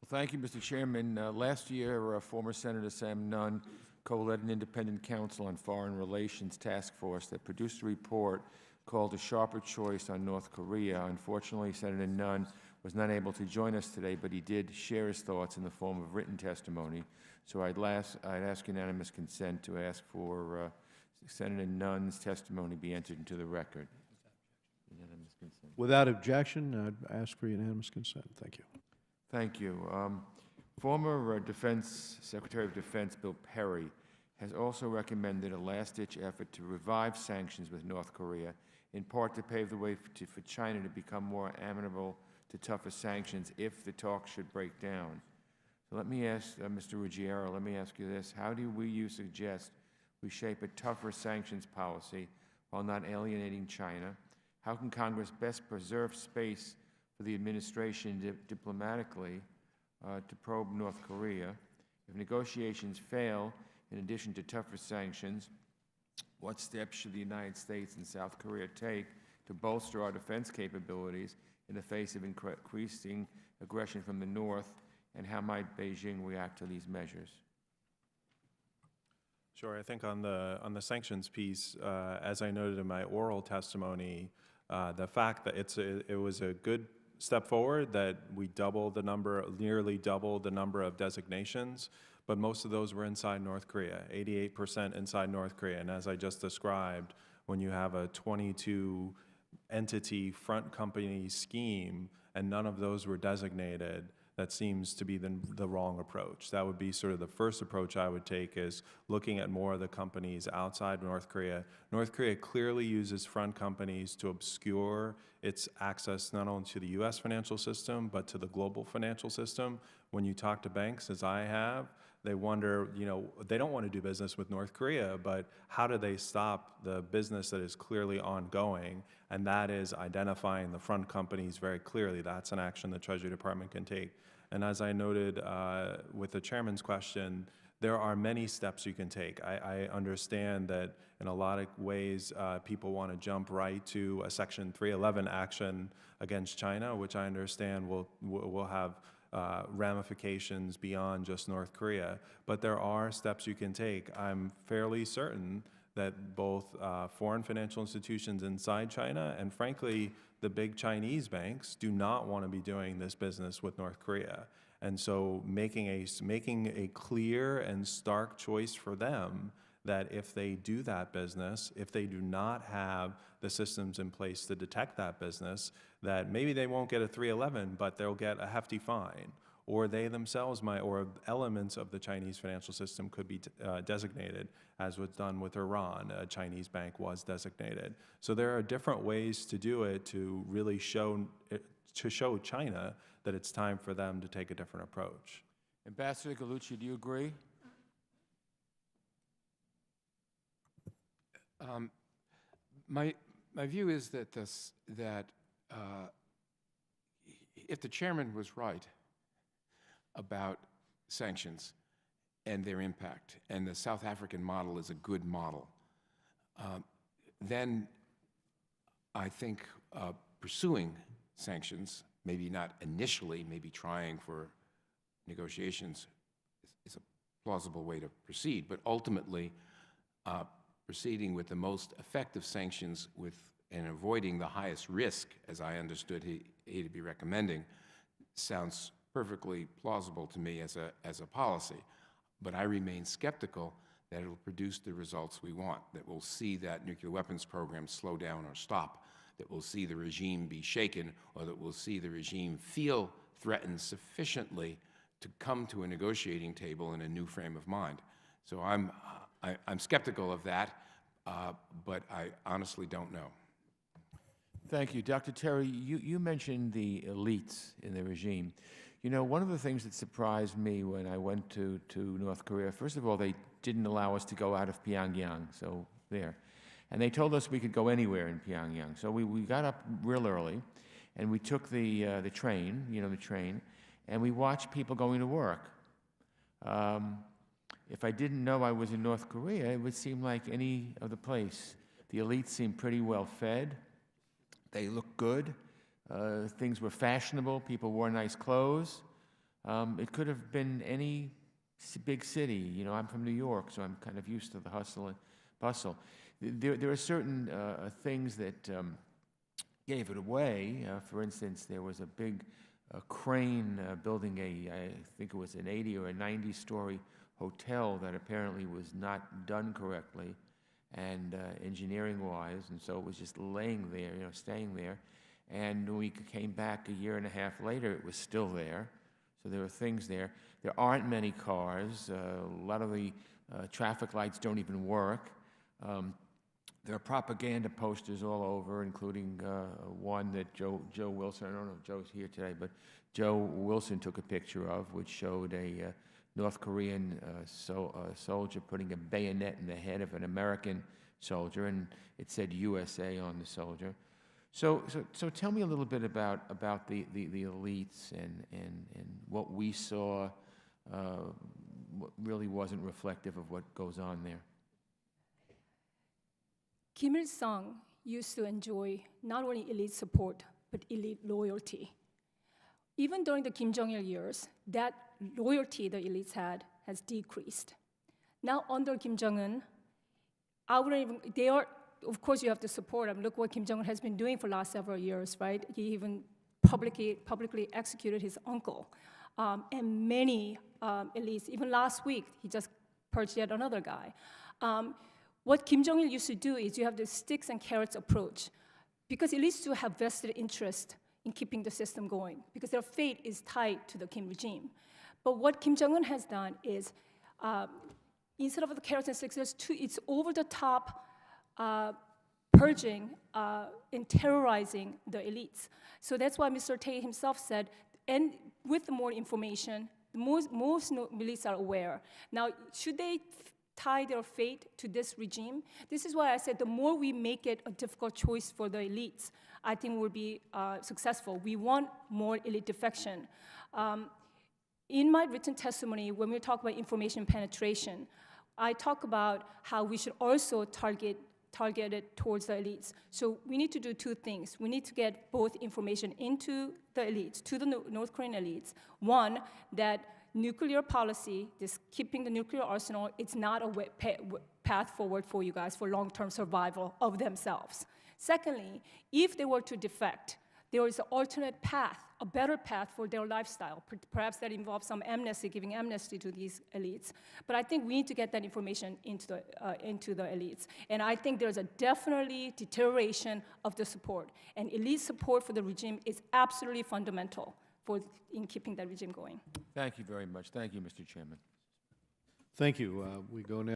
Thank you, Mr. Chairman. Last year, former Senator Sam Nunn co-led an independent council on foreign relations task force that produced a report called A Sharper Choice on North Korea. Unfortunately, Senator Nunn was not able to join us today, but he did share his thoughts in the form of written testimony. So I'd ask unanimous consent to ask for Senator Nunn's testimony be entered into the record. Unanimous consent. Without objection, I'd ask for unanimous consent. Thank you. Thank you. Former Secretary of Defense Bill Perry has also recommended a last-ditch effort to revive sanctions with North Korea, in part to pave the way for China to become more amenable to tougher sanctions if the talks should break down. So let me ask Mr. Ruggiero, let me ask you this. How do you suggest we shape a tougher sanctions policy while not alienating China? How can Congress best preserve space for the administration diplomatically to probe North Korea? If negotiations fail, in addition to tougher sanctions, what steps should the United States and South Korea take to bolster our defense capabilities in the face of increasing aggression from the North, and how might Beijing react to these measures? Sure. I think on the sanctions piece, as I noted in my oral testimony, the fact that it was a good step forward that we nearly doubled the number of designations, but most of those were inside North Korea, 88% inside North Korea. And as I just described, when you have a 22 entity front company scheme and none of those were designated, that seems to be the wrong approach. That would be sort of the first approach I would take, is looking at more of the companies outside North Korea. North Korea clearly uses front companies to obscure its access not only to the US financial system, but to the global financial system. When you talk to banks, as I have, they wonder, they don't want to do business with North Korea, but how do they stop the business that is clearly ongoing? And that is identifying the front companies very clearly. That's an action the Treasury Department can take. And as I noted with the chairman's question, there are many steps you can take. I understand that in a lot of ways, people want to jump right to a Section 311 action against China, which I understand will have ramifications beyond just North Korea. But there are steps you can take. I'm fairly certain that both foreign financial institutions inside China and, frankly, the big Chinese banks do not want to be doing this business with North Korea. And so making a clear and stark choice for them that if they do that business, if they do not have the systems in place to detect that business, that maybe they won't get a 311, but they'll get a hefty fine, or they themselves might, or elements of the Chinese financial system could be designated, as was done with Iran. A Chinese bank was designated. So there are different ways to do it to really show China that it's time for them to take a different approach. Ambassador Gallucci, do you agree? My view is that if the chairman was right about sanctions and their impact, and the South African model is a good model, then I think pursuing sanctions, maybe not initially, maybe trying for negotiations is a plausible way to proceed, but ultimately proceeding with the most effective sanctions and avoiding the highest risk, as I understood he to be recommending, sounds perfectly plausible to me as a policy. But I remain skeptical that it will produce the results we want, that we'll see that nuclear weapons program slow down or stop, that we'll see the regime be shaken, or that we'll see the regime feel threatened sufficiently to come to a negotiating table in a new frame of mind. So I'm skeptical of that, but I honestly don't know. Thank you. Dr. Terry, you mentioned the elites in the regime. One of the things that surprised me when I went to North Korea, first of all, they didn't allow us to go out of Pyongyang, so there. And they told us we could go anywhere in Pyongyang. So we got up real early, and we took the train, the train, and we watched people going to work. If I didn't know I was in North Korea, it would seem like any other place. The elites seemed pretty well fed. They looked good. Things were fashionable. People wore nice clothes. It could have been any big city. You know, I'm from New York, so I'm kind of used to the hustle and bustle. There are certain things that gave it away. For instance, there was a big crane building I think it was an 80 or a 90-story hotel that apparently was not done correctly and engineering-wise, and so it was just laying there, you know, staying there. And when we came back a year and a half later, it was still there. So there were things there. There aren't many cars. A lot of the traffic lights don't even work. There are propaganda posters all over, including one that Joe Wilson, I don't know if Joe's here today, but Joe Wilson took a picture of, which showed a North Korean soldier putting a bayonet in the head of an American soldier, and it said USA on the soldier. So tell me a little bit about the elites and what we saw really wasn't reflective of what goes on there. Kim Il-sung used to enjoy not only elite support, but elite loyalty. Even during the Kim Jong-il years, that loyalty the elites had has decreased. Now under Kim Jong-un, of course you have to support them. Look what Kim Jong-un has been doing for the last several years, right? He even publicly executed his uncle. And many elites, even last week, he just purged yet another guy. What Kim Jong-il used to do is you have the sticks and carrots approach, because elites do have vested interest in keeping the system going, because their fate is tied to the Kim regime. But what Kim Jong-un has done is, instead of the carrots and sticks, it's over-the-top purging and terrorizing the elites. So that's why Mr. Tae himself said, and with more information, most elites are aware. Now, should they tie their fate to this regime? This is why I said the more we make it a difficult choice for the elites, I think we'll be successful. We want more elite defection. In my written testimony, when we talk about information penetration, I talk about how we should also target it towards the elites. So we need to do two things. We need to get both information into the elites, to the North Korean elites. One, that nuclear policy, this keeping the nuclear arsenal, it's not a path forward for you guys for long-term survival of themselves. Secondly, if they were to defect, there is an alternate path, a better path for their lifestyle. Perhaps that involves some amnesty, giving amnesty to these elites. But I think we need to get that information into the elites. And I think there's a definitely deterioration of the support. And elite support for the regime is absolutely fundamental in keeping that regime going. Thank you very much. Thank you, Mr. Chairman. Thank you. We go now.